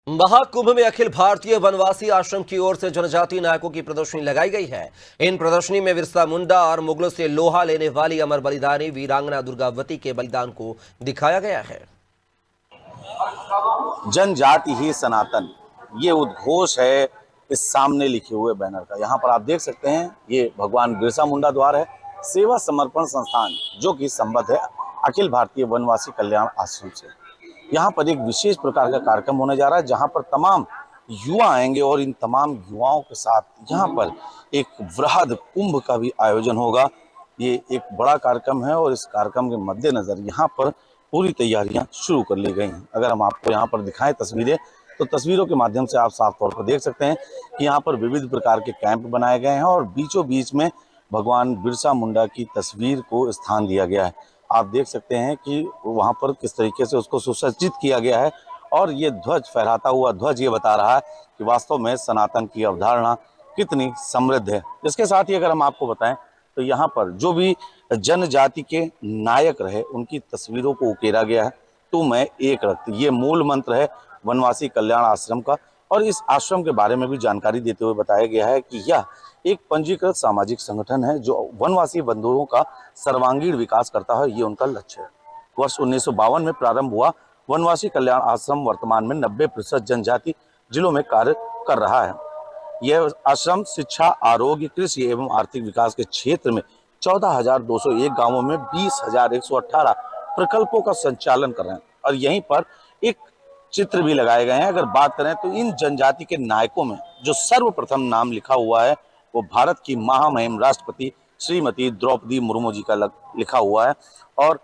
महाकुंभ में अखिल भारतीय वनवासी आश्रम की ओर से जनजातीय नायकों की प्रदर्शनी लगाई गई है। इन प्रदर्शनी में बिरसा मुंडा और मुगलों से लोहा लेने वाली अमर बलिदानी वीरांगना दुर्गावती के बलिदान को दिखाया गया है। जनजाति ही सनातन, ये उद्घोष है इस सामने लिखे हुए बैनर का। यहाँ पर आप देख सकते हैं, ये भगवान बिरसा मुंडा द्वार है, सेवा समर्पण संस्थान जो कि संबद्ध है अखिल भारतीय वनवासी कल्याण आश्रम से। यहाँ पर एक विशेष प्रकार का कार्यक्रम होने जा रहा है, जहाँ पर तमाम युवा आएंगे और इन तमाम युवाओं के साथ यहाँ पर एक वृहद कुंभ का भी आयोजन होगा। ये एक बड़ा कार्यक्रम है और इस कार्यक्रम के मद्देनजर यहाँ पर पूरी तैयारियां शुरू कर ली गई हैं। अगर हम आपको यहाँ पर दिखाएं तस्वीरें, तो तस्वीरों के माध्यम से आप साफ तौर पर देख सकते हैं कि यहाँ पर विविध प्रकार के कैंप बनाए गए हैं और बीचों बीच में भगवान बिरसा मुंडा की तस्वीर को स्थान दिया गया है। आप देख सकते हैं कि वहाँ पर किस तरीके से उसको सुसज्जित किया गया है और ये ध्वज, फहराता हुआ ध्वज, ये बता रहा है कि वास्तव में सनातन की अवधारणा कितनी समृद्ध है। इसके साथ ही अगर हम आपको बताएं तो यहाँ पर जो भी जनजाति के नायक रहे उनकी तस्वीरों को उकेरा गया है। तो मैं एक रक्त, ये मूल मंत्र है वनवासी कल्याण आश्रम का। और इस आश्रम के बारे में भी जानकारी देते हुए बताया गया है कि यह एक पंजीकृत सामाजिक संगठन है जो वनवासी बंधुओं का सर्वांगीण विकास करता है, ये उनका लक्ष्य है। वर्ष 1952 में प्रारंभ हुआ वनवासी कल्याण आश्रम वर्तमान में 90% जनजाति जिलों में कार्य कर रहा है। यह आश्रम शिक्षा, आरोग्य, कृषि एवं आर्थिक विकास के क्षेत्र में 14,201 गांवों में 20,118 प्रकल्पों का संचालन कर रहे हैं। और यहीं पर एक चित्र भी लगाए गए हैं। अगर बात करें तो इन जनजाति के नायकों में जो सर्वप्रथम नाम लिखा हुआ है वो भारत की महामहिम राष्ट्रपति श्रीमती द्रौपदी मुर्मू जी का लिखा हुआ है। और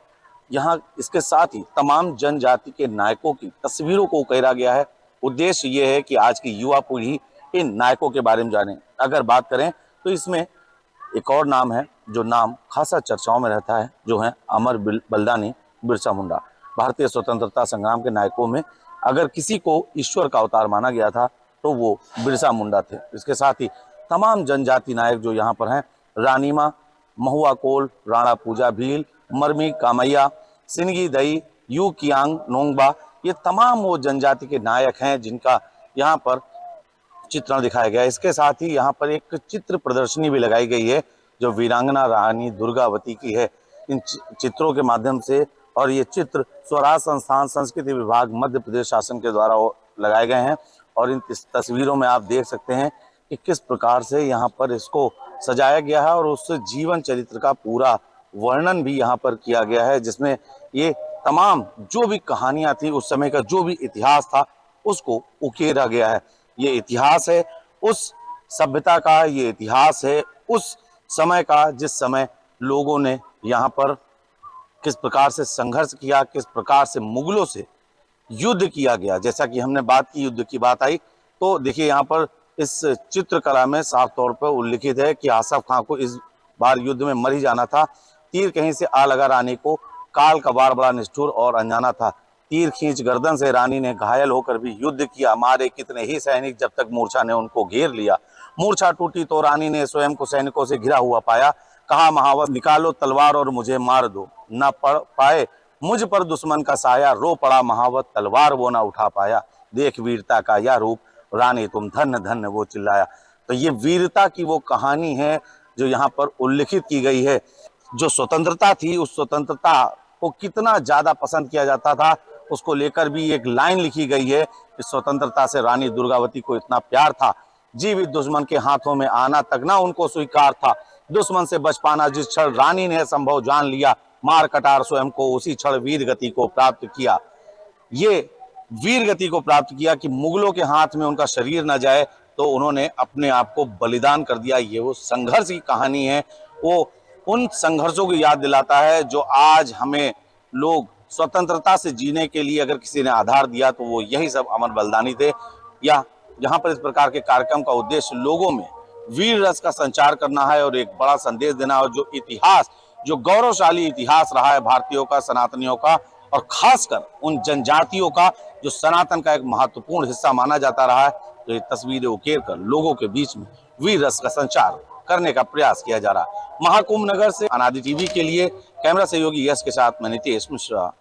यहाँ इसके साथ ही तमाम जनजाति के नायकों की तस्वीरों को उकेरा गया है। उद्देश्य ये है कि आज की युवा पीढ़ी इन नायकों के बारे में जाने। अगर बात करें तो इसमें एक और नाम है जो नाम खासा चर्चाओं में रहता है, जो है अमर बलिदानी बिरसा मुंडा। भारतीय स्वतंत्रता संग्राम के नायकों में अगर किसी को ईश्वर का अवतार माना गया था तो वो बिरसा मुंडा थे। इसके साथ ही तमाम जनजाति नायक जो यहाँ पर हैं, रानीमा, महुआ कोल, राणा पूजा भील, मरमी कामैया, सिंगी दई, यू कियांग नोंगबा, ये तमाम वो जनजाति के नायक हैं जिनका यहाँ पर चित्रण दिखाया गया है। इसके साथ ही यहाँ पर एक चित्र प्रदर्शनी भी लगाई गई है जो वीरांगना रानी दुर्गावती की है। इन चित्रों के माध्यम से, और ये चित्र स्वराज संस्थान संस्कृति विभाग मध्य प्रदेश शासन के द्वारा लगाए गए हैं। और इन तस्वीरों में आप देख सकते हैं कि किस प्रकार से यहाँ पर इसको सजाया गया है और उस जीवन चरित्र का पूरा वर्णन भी यहाँ पर किया गया है, जिसमें ये तमाम जो भी कहानियां थी, उस समय का जो भी इतिहास था, उसको उकेरा गया है। ये इतिहास है उस सभ्यता का, ये इतिहास है उस समय का जिस समय लोगों ने यहाँ पर किस प्रकार से संघर्ष किया, किस प्रकार से मुगलों से युद्ध किया गया। जैसा कि हमने बात की, युद्ध की बात आई, तो देखिए यहाँ पर इस चित्रकला में साफ तौर पर उल्लिखित है कि आसफ खां को इस बार युद्ध में मर ही जाना था। तीर कहीं से आ लगा रानी को, काल का वार बड़ा निष्ठुर और अनजाना था। तीर खींच गर्दन से रानी ने घायल होकर भी युद्ध किया, मारे कितने ही सैनिक जब तक मूर्छा ने उनको घेर लिया। मूर्छा टूटी तो रानी ने स्वयं को सैनिकों से घिरा हुआ पाया। कहा महावत, निकालो तलवार और मुझे मार दो, न पड़ पाए मुझ पर दुश्मन का साया। रो पड़ा महावत, तलवार वो ना उठा पाया। देख वीरता का यह रूप, रानी तुम धन्य धन्य वो चिल्लाया। तो ये वीरता की वो कहानी है जो यहाँ पर उल्लिखित की गई है। जो स्वतंत्रता थी, उस स्वतंत्रता को कितना ज्यादा पसंद किया जाता था, उसको लेकर भी एक लाइन लिखी गई है कि स्वतंत्रता से रानी दुर्गावती को इतना प्यार था, जीवित दुश्मन के हाथों में आना तक ना उनको स्वीकार था। दुश्मन से बच पाना जिस क्षण रानी ने संभव जान लिया, मार कटार स्वयं को उसी क्षण वीर गति को प्राप्त किया। ये वीर गति को प्राप्त किया कि मुगलों के हाथ में उनका शरीर न जाए, तो उन्होंने अपने आप को बलिदान कर दिया। ये वो संघर्ष की कहानी है, वो उन संघर्षों की याद दिलाता है जो आज हमें लोग स्वतंत्रता से जीने के लिए अगर किसी ने आधार दिया तो वो यही सब अमर बलिदानी थे। या यहाँ पर इस प्रकार के कार्यक्रम का उद्देश्य लोगों में वीर रस का संचार करना है और एक बड़ा संदेश देना, और जो इतिहास, जो गौरवशाली इतिहास रहा है भारतीयों का, सनातनियों का, और खासकर उन जनजातियों का जो सनातन का एक महत्वपूर्ण हिस्सा माना जाता रहा है, तो ये तस्वीरें उकेर कर लोगों के बीच में वीर रस का संचार करने का प्रयास किया जा रहा है। महाकुंभ नगर से अनादि टीवी के लिए कैमरा सहयोगी यश के साथ मैं नितेश मिश्रा।